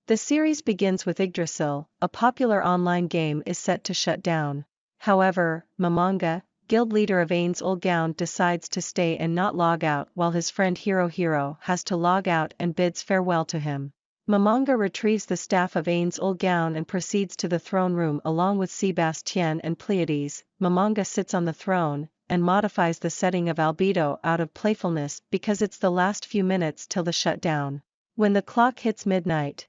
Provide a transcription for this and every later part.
The series begins with Yggdrasil, a popular online game is set to shut down. However, Momonga, guild leader of Ains Ulgaun, decides to stay and not log out while his friend Hiro has to log out and bids farewell to him. Momonga retrieves the staff of Ains Ulgaun and proceeds to the throne room along with Sebastian and Pleiades. Momonga sits on the throne and modifies the setting of albedo out of playfulness because it's the last few minutes till the shutdown. When the clock hits midnight,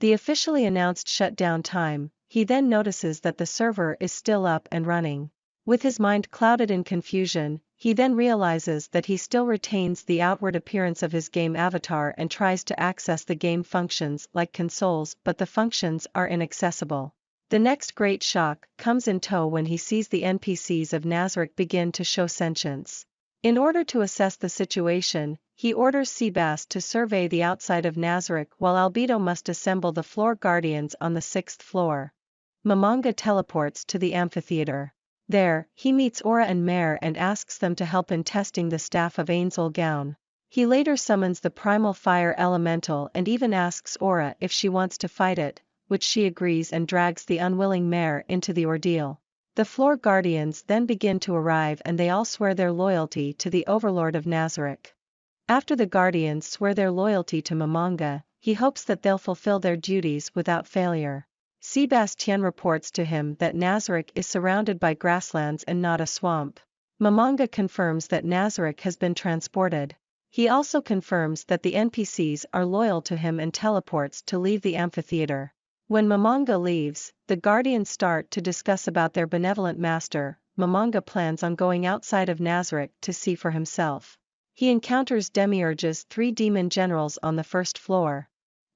the officially announced shutdown time, he then notices that the server is still up and running. With his mind clouded in confusion, he then realizes that he still retains the outward appearance of his game avatar and tries to access the game functions like consoles, but the functions are inaccessible. The next great shock comes in tow when he sees the NPCs of Nazarick begin to show sentience. In order to assess the situation, he orders Sebas to survey the outside of Nazarick while Albedo must assemble the floor guardians on the 6th floor. Momonga teleports to the amphitheater. There, he meets Aura and Mare and asks them to help in testing the staff of Ains Ulgaun. He later summons the primal fire elemental and even asks Aura if she wants to fight it, which she agrees and drags the unwilling Mare into the ordeal. The floor guardians then begin to arrive and they all swear their loyalty to the overlord of Nazarick. After the guardians swear their loyalty to Momonga, he hopes that they'll fulfill their duties without failure. Sebastian reports to him that Nazarick is surrounded by grasslands and not a swamp. Momonga confirms that Nazarick has been transported. He also confirms that the NPCs are loyal to him and teleports to leave the amphitheater. When Momonga leaves, the guardians start to discuss about their benevolent master. Momonga plans on going outside of Nazarick to see for himself. He encounters Demiurge's 3 demon generals on the 1st floor.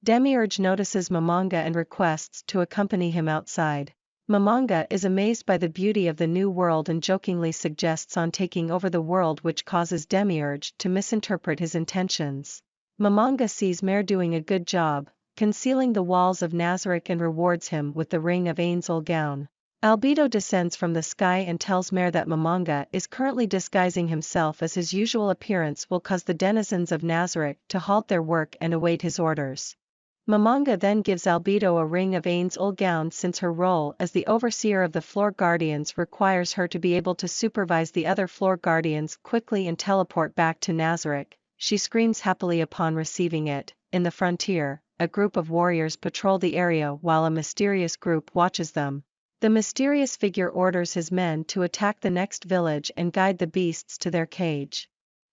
Demiurge notices Momonga and requests to accompany him outside. Momonga is amazed by the beauty of the new world and jokingly suggests on taking over the world, which causes Demiurge to misinterpret his intentions. Momonga sees Mare doing a good job, concealing the walls of Nazarick and rewards him with the ring of Ains Ulgaun. Albedo descends from the sky and tells Mare that Momonga is currently disguising himself as his usual appearance will cause the denizens of Nazarick to halt their work and await his orders. Momonga then gives Albedo a ring of Ains Ulgaun since her role as the overseer of the floor guardians requires her to be able to supervise the other floor guardians quickly and teleport back to Nazarick. She screams happily upon receiving it. In the frontier, a group of warriors patrol the area while a mysterious group watches them. The mysterious figure orders his men to attack the next village and guide the beasts to their cage.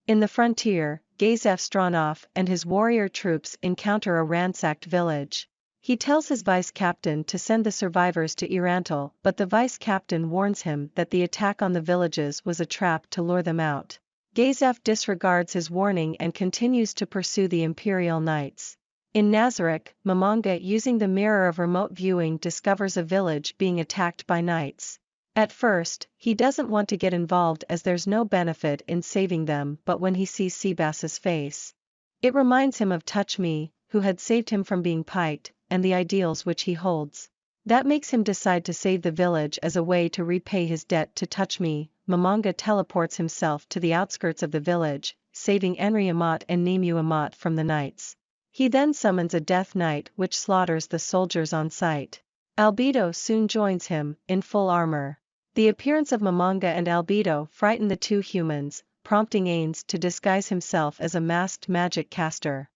In the frontier, Gazef Stronov and his warrior troops encounter a ransacked village. He tells his vice-captain to send the survivors to Irantal, but the vice-captain warns him that the attack on the villages was a trap to lure them out. Gazef disregards his warning and continues to pursue the Imperial Knights. In Nazarick, Momonga, using the mirror of remote viewing, discovers a village being attacked by knights. At first, he doesn't want to get involved as there's no benefit in saving them, but when he sees Sebas's face, it reminds him of Touch Me, who had saved him from being piked, and the ideals which he holds. That makes him decide to save the village as a way to repay his debt to Touch Me. Momonga teleports himself to the outskirts of the village, saving Enri Amat and Nemu Amat from the knights. He then summons a Death Knight which slaughters the soldiers on sight. Albedo soon joins him, in full armor. The appearance of Momonga and Albedo frighten the two humans, prompting Ains to disguise himself as a masked magic caster.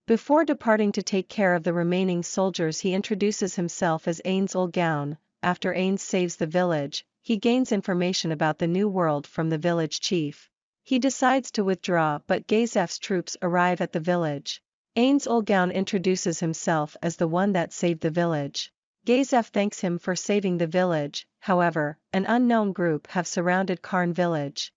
Before departing to take care of the remaining soldiers, he introduces himself as Ains Ulgaun. After Ains saves the village, he gains information about the new world from the village chief. He decides to withdraw, but Gazef's troops arrive at the village. Ains Ulgaun introduces himself as the one that saved the village. Gazef thanks him for saving the village. However, an unknown group have surrounded Karn village.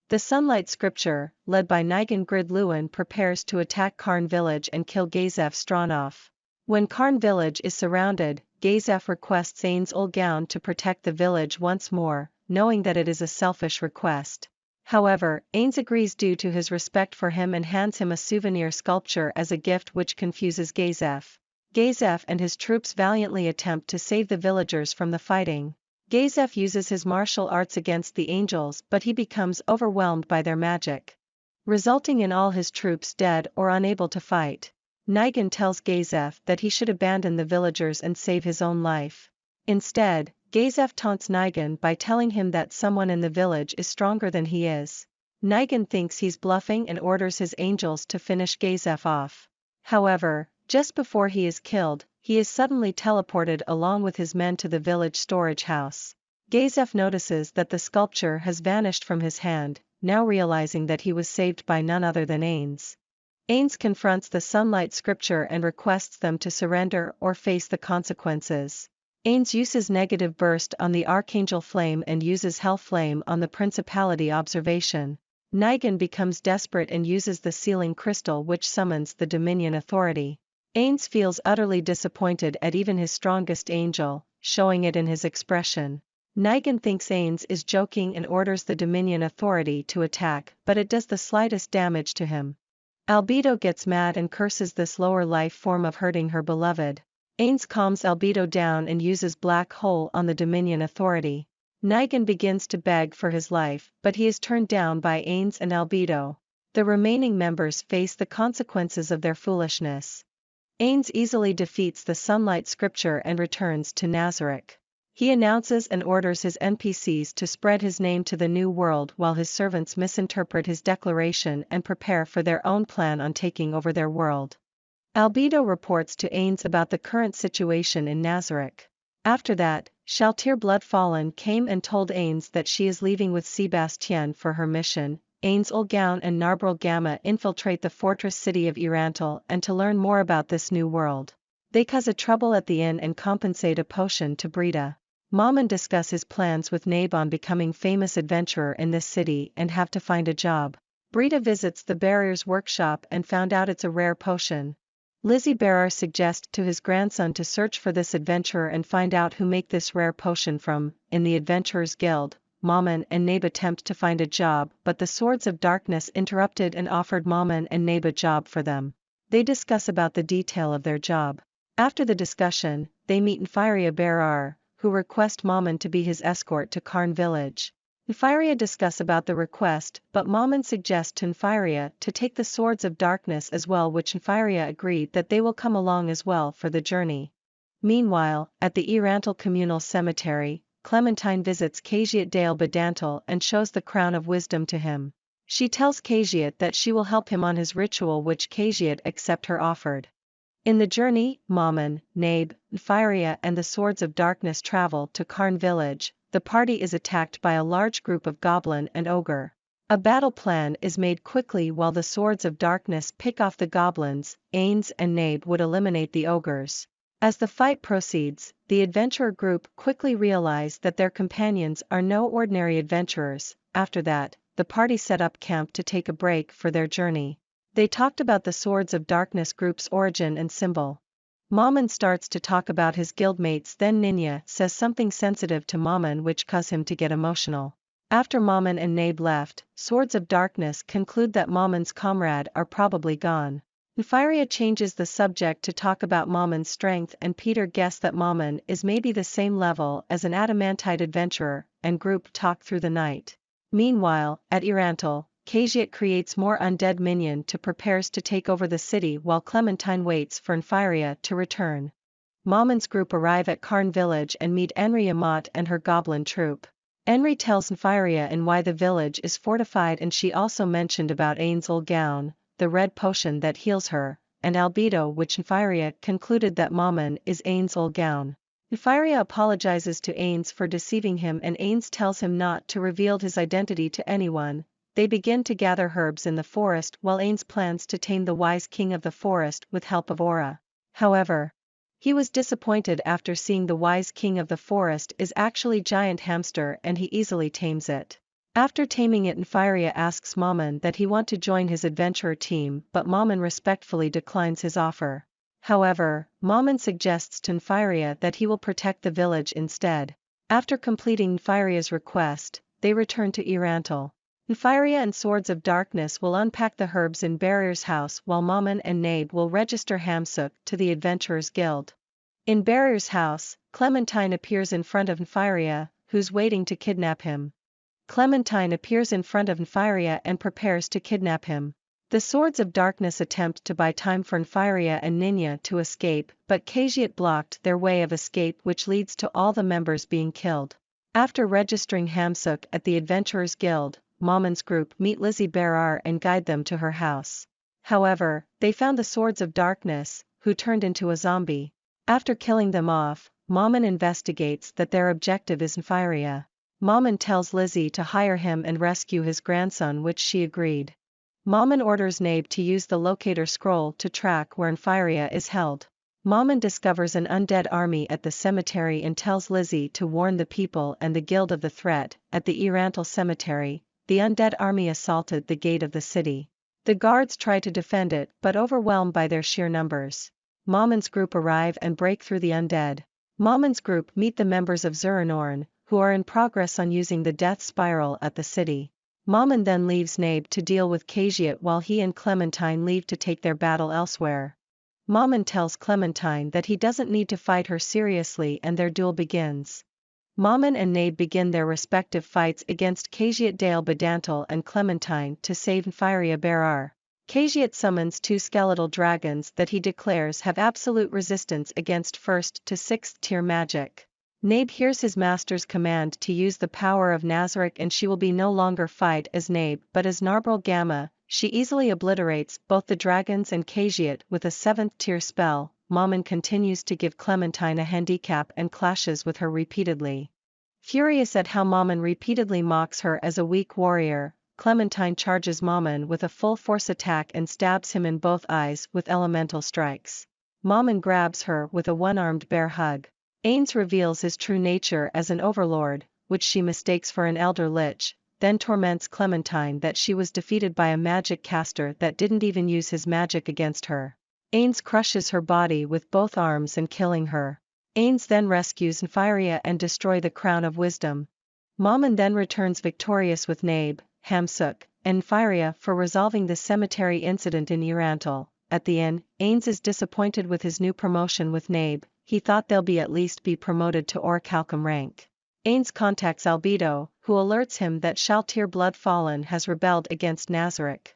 The Sunlight Scripture, led by Nigan Grid Lewin, prepares to attack Karn village and kill Gazef Stronov. When Karn village is surrounded, Gazef requests Ains Ulgaun to protect the village once more, knowing that it is a selfish request. However, Ains agrees due to his respect for him and hands him a souvenir sculpture as a gift, which confuses Gazef. Gazef and his troops valiantly attempt to save the villagers from the fighting. Gazef uses his martial arts against the angels, but he becomes overwhelmed by their magic, resulting in all his troops dead or unable to fight. Nigan tells Gazef that he should abandon the villagers and save his own life. Instead, Gazef taunts Nigan by telling him that someone in the village is stronger than he is. Nigan thinks he's bluffing and orders his angels to finish Gazef off. However, just before he is killed, he is suddenly teleported along with his men to the village storage house. Gazef notices that the sculpture has vanished from his hand, now realizing that he was saved by none other than Ains. Ains confronts the Sunlight Scripture and requests them to surrender or face the consequences. Ains uses negative burst on the Archangel Flame and uses Hell Flame on the Principality Observation. Nigan becomes desperate and uses the Sealing Crystal, which summons the Dominion Authority. Ains feels utterly disappointed at even his strongest angel, showing it in his expression. Nigan thinks Ains is joking and orders the Dominion Authority to attack, but it does the slightest damage to him. Albedo gets mad and curses this lower life form of hurting her beloved. Ains calms Albedo down and uses Black Hole on the Dominion Authority. Nigan begins to beg for his life, but he is turned down by Ains and Albedo. The remaining members face the consequences of their foolishness. Ains easily defeats the Sunlight Scripture and returns to Nazarick. He announces and orders his NPCs to spread his name to the New World while his servants misinterpret his declaration and prepare for their own plan on taking over their world. Albedo reports to Ains about the current situation in Nazarick. After that, Shaltir Bloodfallen came and told Ains that she is leaving with Sebastian for her mission. Ains Ulgaun and Narbril Gamma infiltrate the fortress city of Irantal and to learn more about this new world. They cause a trouble at the inn and compensate a potion to Brita. Mom and discuss his plans with Nabe on becoming famous adventurer in this city and have to find a job. Brita visits the Barrier's workshop and found out it's a rare potion. Lizzie Barrier suggests to his grandson to search for this adventurer and find out who make this rare potion from. In the Adventurers Guild, Mammon and Nabe attempt to find a job, but the Swords of Darkness interrupted and offered Mammon and Nabe a job for them. They discuss about the detail of their job. After the discussion, they meet Nfiria Berar, who request Mammon to be his escort to Karn village. Nfiria discuss about the request, but Mammon suggests to Nfiria to take the Swords of Darkness as well, which Nfiria agreed that they will come along as well for the journey. Meanwhile, at the Irantal Communal Cemetery, Clementine visits Cagiat Dale Bedantal and shows the Crown of Wisdom to him. She tells Cagiat that she will help him on his ritual, which Cagiat accept her offered. In the journey, Mammon, Nabe, Nfiria and the Swords of Darkness travel to Karn village. The party is attacked by a large group of goblin and ogre. A battle plan is made quickly while the Swords of Darkness pick off the goblins. Ains and Nabe would eliminate the ogres. As the fight proceeds, the adventurer group quickly realize that their companions are no ordinary adventurers. After that, the party set up camp to take a break for their journey. They talked about the Swords of Darkness group's origin and symbol. Mammon starts to talk about his guildmates, then Ninya says something sensitive to Mammon which causes him to get emotional. After Mammon and Nabe left, Swords of Darkness conclude that Mammon's comrade are probably gone. Nfiria changes the subject to talk about Mammon's strength, and Peter guessed that Mammon is maybe the same level as an adamantite adventurer, and group talk through the night. Meanwhile, at Irantal, Cagiat creates more undead minion to prepares to take over the city while Clementine waits for Nfiria to return. Mammon's group arrive at Karn village and meet Enri Amat and her goblin troop. Enri tells Nfiria and why the village is fortified, and she also mentioned about Ains Ulgaun, the red potion that heals her, and Albedo, which Nfiria concluded that Mammon is Ains Ulgaun. Nfiria apologizes to Ains for deceiving him and Ains tells him not to reveal his identity to anyone. They begin to gather herbs in the forest while Ains plans to tame the wise king of the forest with help of Aura. However, he was disappointed after seeing the wise king of the forest is actually giant hamster and he easily tames it. After taming it, Nfiria asks Mammon that he want to join his adventurer team, but Mammon respectfully declines his offer. However, Mammon suggests to Nfiria that he will protect the village instead. After completing Nfiria's request, they return to Irantal. Nfiria and Swords of Darkness will unpack the herbs in Barrier's house while Mammon and Nabe will register Hamsuk to the Adventurers Guild. In Barrier's house, Clementine appears in front of Nfiria, who's waiting to kidnap him. Clementine appears in front of Nfiria and prepares to kidnap him. The Swords of Darkness attempt to buy time for Nfiria and Ninya to escape, but Kajiat blocked their way of escape, which leads to all the members being killed. After registering Hamsuk at the Adventurers Guild, Mamon's group meet Lizzie Berar and guide them to her house. However, they found the Swords of Darkness, who turned into a zombie. After killing them off, Momon investigates that their objective is Nfiria. Momon tells Lizzie to hire him and rescue his grandson, which she agreed. Momon orders Nabe to use the locator scroll to track where Nfiria is held. Momon discovers an undead army at the cemetery and tells Lizzie to warn the people and the guild of the threat. At the Irantal cemetery, the undead army assaulted the gate of the city. The guards try to defend it but overwhelmed by their sheer numbers. Momon's group arrive and break through the undead. Momon's group meet the members of Zuranorn, who are in progress on using the death spiral at the city. Momon then leaves Nabe to deal with Kajiat while he and Clementine leave to take their battle elsewhere. Momon tells Clementine that he doesn't need to fight her seriously and their duel begins. Momon and Nabe begin their respective fights against Kajiat Dale Bedantal and Clementine to save Nfiria Berar. Kajiat summons 2 skeletal dragons that he declares have absolute resistance against 1st to 6th tier magic. Nabe hears his master's command to use the power of Nazarick and she will be no longer fight as Nabe but as Narbral Gamma. She easily obliterates both the dragons and Kajiat with a 7th tier spell. Momon continues to give Clementine a handicap and clashes with her repeatedly. Furious at how Momon repeatedly mocks her as a weak warrior, Clementine charges Momon with a full force attack and stabs him in both eyes with elemental strikes. Momon grabs her with a one-armed bear hug. Ains reveals his true nature as an overlord, which she mistakes for an elder lich, then torments Clementine that she was defeated by a magic caster that didn't even use his magic against her. Ains crushes her body with both arms and killing her. Ains then rescues Nfiria and destroys the Crown of Wisdom. Momon then returns victorious with Nabe, Hamsuk, and Nfiria for resolving the cemetery incident in Irantal. At the inn, Ains is disappointed with his new promotion with Nabe. He thought they'll at least be promoted to Orichalcum rank. Ains contacts Albedo, who alerts him that Shaltir Bloodfallen has rebelled against Nazarick.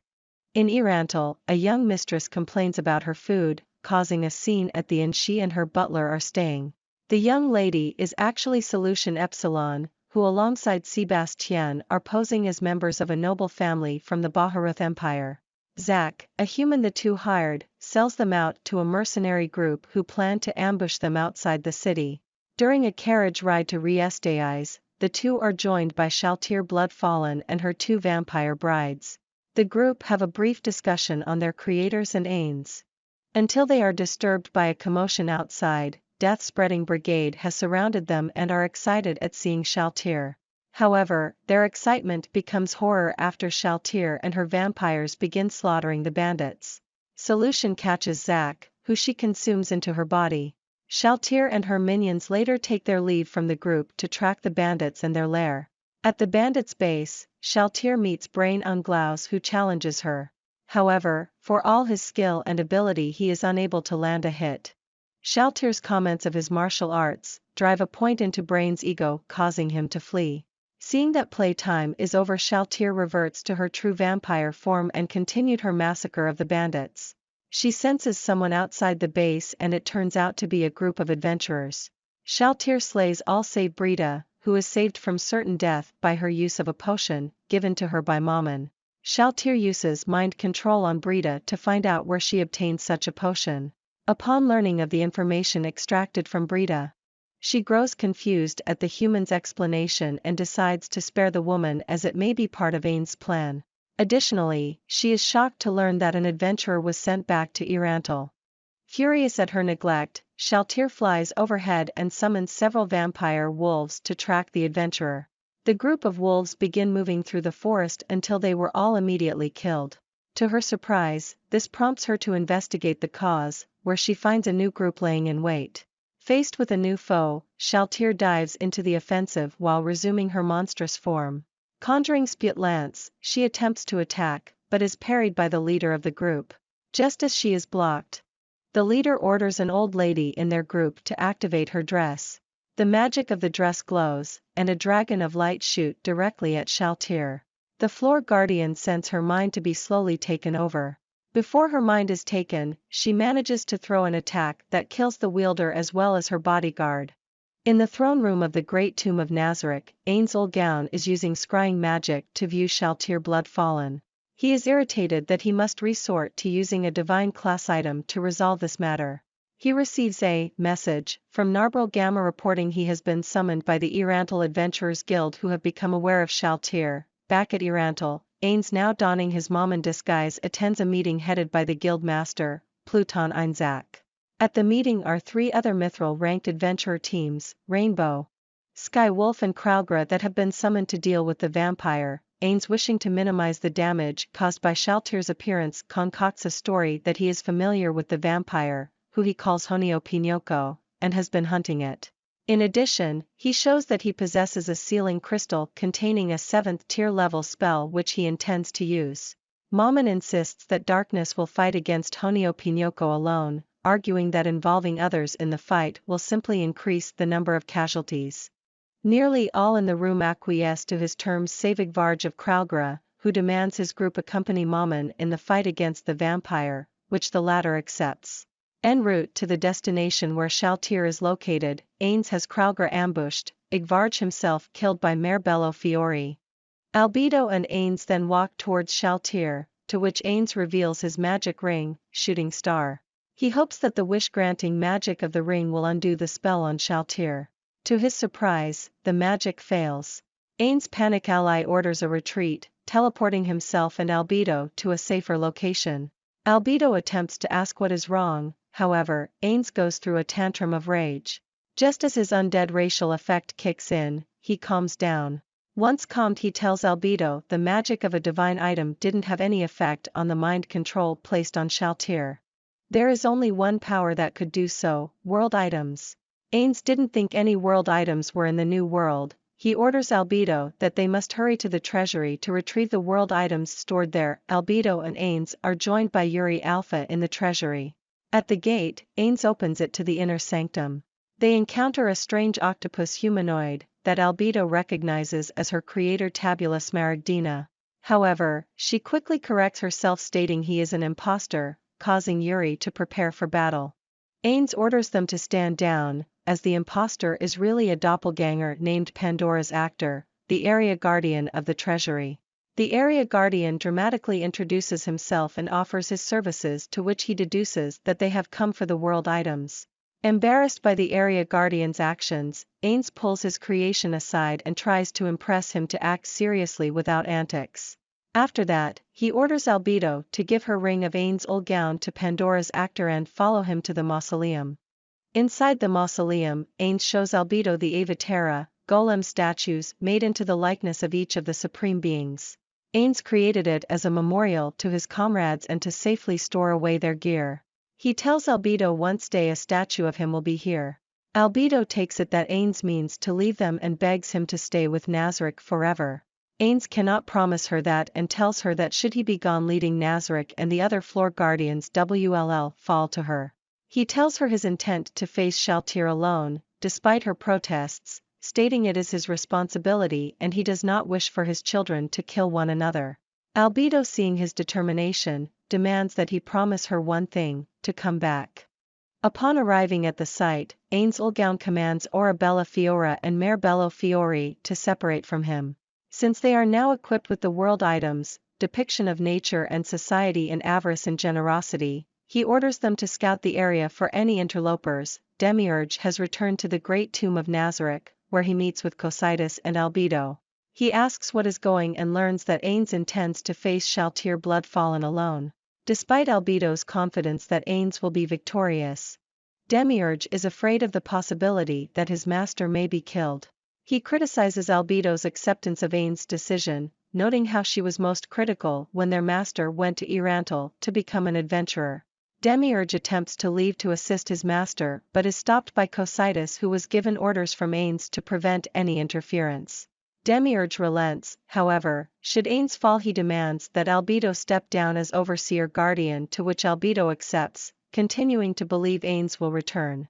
In Irantal, a young mistress complains about her food, causing a scene at the inn she and her butler are staying. The young lady is actually Solution Epsilon, who alongside Sebastian are posing as members of a noble family from the Baharuth Empire. Zack, a human the two hired, sells them out to a mercenary group who plan to ambush them outside the city. During a carriage ride to Riestai's, the two are joined by Shaltir Bloodfallen and her 2 vampire brides. The group have a brief discussion on their creators and Ains. Until they are disturbed by a commotion outside, Death-Spreading Brigade has surrounded them and are excited at seeing Shaltir. However, their excitement becomes horror after Shaltir and her vampires begin slaughtering the bandits. Solution catches Zack, who she consumes into her body. Shaltir and her minions later take their leave from the group to track the bandits and their lair. At the bandits' base, Shaltir meets Brain Unglaus, who challenges her. However, for all his skill and ability he is unable to land a hit. Shaltir's comments of his martial arts drive a point into Brain's ego, causing him to flee. Seeing that playtime is over, Shaltir reverts to her true vampire form and continued her massacre of the bandits. She senses someone outside the base and it turns out to be a group of adventurers. Shaltir slays all save Brita, who is saved from certain death by her use of a potion, given to her by Momon. Shaltir uses mind control on Brita to find out where she obtained such a potion. Upon learning of the information extracted from Brita, she grows confused at the human's explanation and decides to spare the woman as it may be part of Ain's plan. Additionally, she is shocked to learn that an adventurer was sent back to Irantal. Furious at her neglect, Shaltir flies overhead and summons several vampire wolves to track the adventurer. The group of wolves begin moving through the forest until they were all immediately killed. To her surprise, this prompts her to investigate the cause, where she finds a new group laying in wait. Faced with a new foe, Shaltir dives into the offensive while resuming her monstrous form. Conjuring Spit Lance, she attempts to attack, but is parried by the leader of the group. Just as she is blocked, the leader orders an old lady in their group to activate her dress. The magic of the dress glows, and a dragon of light shoots directly at Shaltir. The floor guardian sends her mind to be slowly taken over. Before her mind is taken, she manages to throw an attack that kills the wielder as well as her bodyguard. In the throne room of the Great Tomb of Nazarick, Ain's Olgaun is using scrying magic to view Shaltir blood fallen. He is irritated that he must resort to using a divine class item to resolve this matter. He receives a message from Narbro Gamma reporting he has been summoned by the Irantal Adventurers Guild, who have become aware of Shaltir. Back at Irantal, Ain's now donning his Mammon disguise attends a meeting headed by the guild master, Pluton Einzak. At the meeting are 3 other Mithril-ranked adventurer teams, Rainbow, Sky Wolf and Kraugra, that have been summoned to deal with the vampire. Ain's, wishing to minimize the damage caused by Shaltir's appearance, concocts a story that he is familiar with the vampire, who he calls Honio Pinocchio, and has been hunting it. In addition, he shows that he possesses a sealing crystal containing a 7th tier level spell which he intends to use. Mammon insists that darkness will fight against Honio Pinocchio alone, arguing that involving others in the fight will simply increase the number of casualties. Nearly all in the room acquiesce to his terms save Igvarj of Kraugra, who demands his group accompany Mammon in the fight against the vampire, which the latter accepts. En route to the destination where Shaltir is located, Ain's has Kraugra ambushed, Igvarj himself killed by Mare Bello Fiori. Albedo and Ain's then walk towards Shaltir, to which Ain's reveals his magic ring, Shooting Star. He hopes that the wish-granting magic of the ring will undo the spell on Shaltir. To his surprise, the magic fails. Ain's panic ally orders a retreat, teleporting himself and Albedo to a safer location. Albedo attempts to ask what is wrong, however, Ain's goes through a tantrum of rage. Just as his undead racial effect kicks in, he calms down. Once calmed, he tells Albedo the magic of a divine item didn't have any effect on the mind control placed on Shaltir. There is only one power that could do so: world items. Ain's didn't think any world items were in the new world. He orders Albedo that they must hurry to the treasury to retrieve the world items stored there. Albedo and Ain's are joined by Yuri Alpha in the treasury. At the gate, Ain's opens it to the inner sanctum. They encounter a strange octopus humanoid that Albedo recognizes as her creator Tabula Smaragdina. However, she quickly corrects herself, stating he is an imposter, causing Yuri to prepare for battle. Ain's orders them to stand down, as the imposter is really a doppelganger named Pandora's Actor, the area guardian of the treasury. The area guardian dramatically introduces himself and offers his services, to which he deduces that they have come for the world items. Embarrassed by the area guardian's actions, Ain's pulls his creation aside and tries to impress him to act seriously without antics. After that, he orders Albedo to give her ring of Ain's Olgaun to Pandora's Actor and follow him to the mausoleum. Inside the mausoleum, Ain's shows Albedo the Avatara, golem statues made into the likeness of each of the supreme beings. Ain's created it as a memorial to his comrades and to safely store away their gear. He tells Albedo once day a statue of him will be here. Albedo takes it that Ain's means to leave them and begs him to stay with Nazarick forever. Ain's cannot promise her that and tells her that should he be gone, leading Nazarick and the other floor guardians WLL fall to her. He tells her his intent to face Shaltir alone, despite her protests, stating it is his responsibility and he does not wish for his children to kill one another. Albedo, seeing his determination, demands that he promise her one thing: to come back. Upon arriving at the site, Ain's Olgaun commands Orabella Fiora and Mare Bello Fiori to separate from him. Since they are now equipped with the world items, depiction of nature and society and avarice and generosity, he orders them to scout the area for any interlopers. Demiurge has returned to the Great Tomb of Nazarick, where he meets with Cocytus and Albedo. He asks what is going and learns that Ain's intends to face Shaltir Bloodfallen alone. Despite Albedo's confidence that Ain's will be victorious, Demiurge is afraid of the possibility that his master may be killed. He criticizes Albedo's acceptance of Ain's decision, noting how she was most critical when their master went to Irantal to become an adventurer. Demiurge attempts to leave to assist his master but is stopped by Cocytus, who was given orders from Ain's to prevent any interference. Demiurge relents, however. Should Ain's fall, he demands that Albedo step down as overseer guardian, to which Albedo accepts, continuing to believe Ain's will return.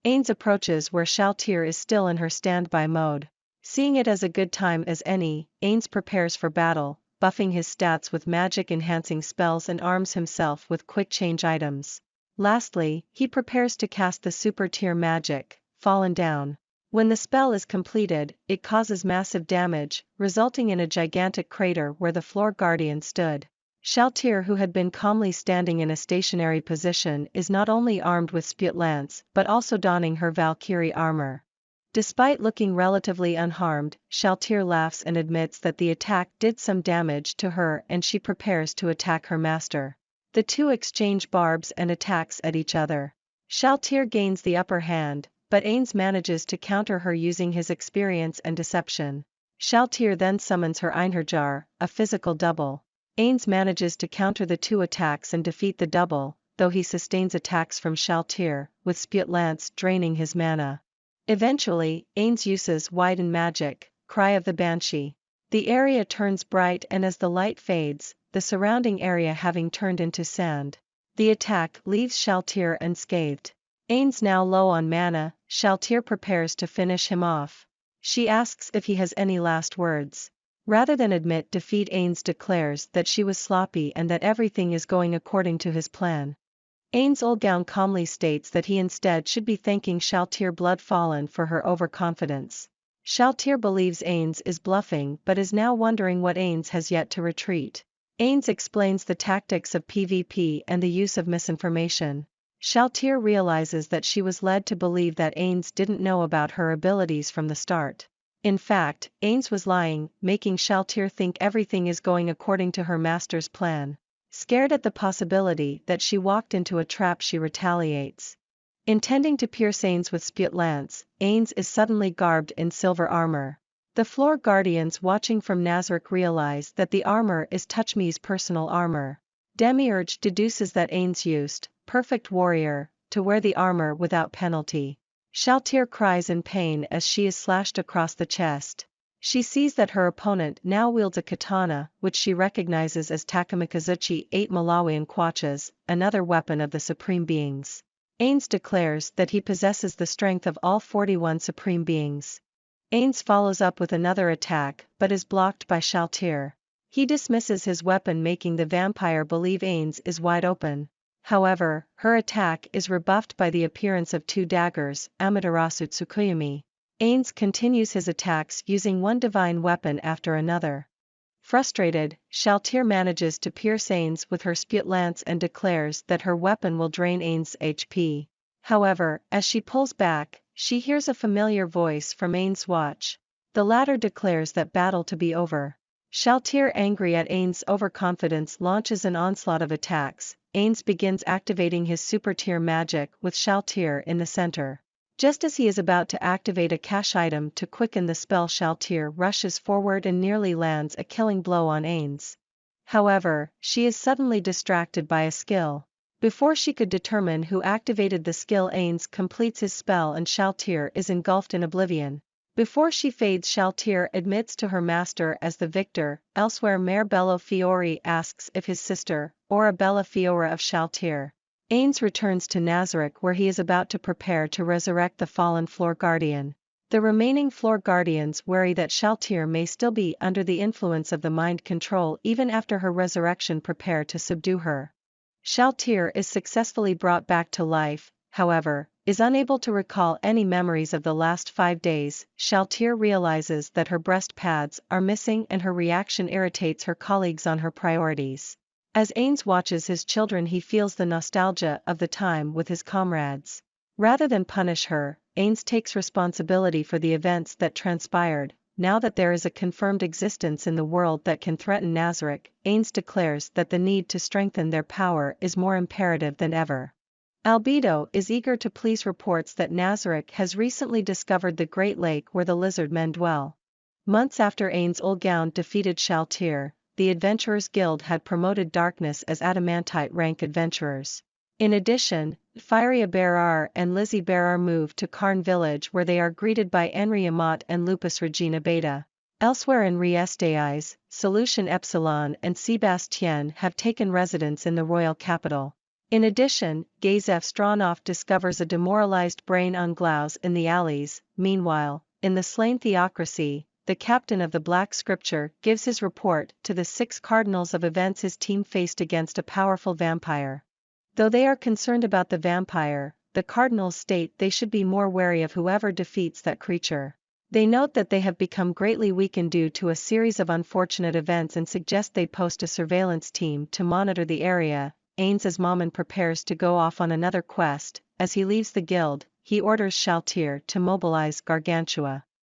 Ain's approaches where Shaltir is still in her standby mode. Seeing it as a good time as any, Ain's prepares for battle, buffing his stats with magic-enhancing spells and arms himself with quick-change items. Lastly, he prepares to cast the super-tier magic, Fallen Down. When the spell is completed, it causes massive damage, resulting in a gigantic crater where the floor guardian stood. Shaltir, who had been calmly standing in a stationary position, is not only armed with Spjut Lance but also donning her Valkyrie armor. Despite looking relatively unharmed, Shaltir laughs and admits that the attack did some damage to her and she prepares to attack her master. The two exchange barbs and attacks at each other. Shaltir gains the upper hand, but Ains manages to counter her using his experience and deception. Shaltir then summons her Einherjar, a physical double. Ains manages to counter the two attacks and defeat the double, though he sustains attacks from Shaltir, with Spjut Lance draining his mana. Eventually, Ains uses Widen Magic, Cry of the Banshee. The area turns bright and as the light fades, the surrounding area having turned into sand. The attack leaves Shaltir unscathed. Ains now low on mana, Shaltir prepares to finish him off. She asks if he has any last words. Rather than admit defeat, Ains declares that she was sloppy and that everything is going according to his plan. Ains Olgown calmly states that he instead should be thanking Shaltir Bloodfallen for her overconfidence. Shaltir believes Ains is bluffing but is now wondering what Ains has yet to retreat. Ains explains the tactics of PvP and the use of misinformation. Shaltir realizes that she was led to believe that Ains didn't know about her abilities from the start. In fact, Ains was lying, making Shaltir think everything is going according to her master's plan. Scared at the possibility that she walked into a trap, she retaliates. Intending to pierce Ains with Spjut Lance, Ains is suddenly garbed in silver armor. The floor guardians watching from Nazarick realize that the armor is Touchme's personal armor. Demiurge deduces that Ains used Perfect Warrior to wear the armor without penalty. Shaltir cries in pain as she is slashed across the chest. She sees that her opponent now wields a katana, which she recognizes as Takamikazuchi 8 Malawian Kwachas, another weapon of the Supreme Beings. Ains declares that he possesses the strength of all 41 Supreme Beings. Ains follows up with another attack but is blocked by Shaltir. He dismisses his weapon, making the vampire believe Ains is wide open. However, her attack is rebuffed by the appearance of two daggers, Amaterasu Tsukuyumi. Ains continues his attacks using one divine weapon after another. Frustrated, Shaltir manages to pierce Ains with her Spjut Lance and declares that her weapon will drain Ains' HP. However, as she pulls back, she hears a familiar voice from Ains' watch. The latter declares that battle to be over. Shaltir, angry at Ains' overconfidence, launches an onslaught of attacks. Ains begins activating his super tier magic with Shaltir in the center. Just as he is about to activate a cache item to quicken the spell, Shaltir rushes forward and nearly lands a killing blow on Ains. However, she is suddenly distracted by a skill. Before she could determine who activated the skill, Ains completes his spell and Shaltir is engulfed in oblivion. Before she fades, Shaltir admits to her master as the victor. Elsewhere, Mare Bello Fiore asks if his sister, Ora Bella Fiora of Shaltir. Ains returns to Nazarick where he is about to prepare to resurrect the fallen floor guardian. The remaining floor guardians worry that Shaltir may still be under the influence of the mind control even after her resurrection, prepare to subdue her. Shaltir is successfully brought back to life, however, is unable to recall any memories of the last 5 days. Shaltir realizes that her breast pads are missing and her reaction irritates her colleagues on her priorities. As Ains watches his children, he feels the nostalgia of the time with his comrades. Rather than punish her, Ains takes responsibility for the events that transpired. Now that there is a confirmed existence in the world that can threaten Nazarick, Ains declares that the need to strengthen their power is more imperative than ever. Albedo is eager to please, reports that Nazarick has recently discovered the Great Lake where the lizard men dwell. Months after Ains Olgown defeated Shaltir, the Adventurers Guild had promoted Darkness as Adamantite rank adventurers. In addition, Firia Berar and Lizzie Berar moved to Karn village where they are greeted by Enri Amat and Lupus Regina Beta. Elsewhere in Riestais, Solution Epsilon and Sebastien have taken residence in the royal capital. In addition, Gazef Stronov discovers a demoralized brain on Glaus in the alleys. Meanwhile, in the slain theocracy, the captain of the Black Scripture, gives his report to the 6 cardinals of events his team faced against a powerful vampire. Though they are concerned about the vampire, the cardinals state they should be more wary of whoever defeats that creature. They note that they have become greatly weakened due to a series of unfortunate events and suggest they post a surveillance team to monitor the area. As Mammon prepares to go off on another quest, as he leaves the guild, he orders Shaltir to mobilize Gargantua.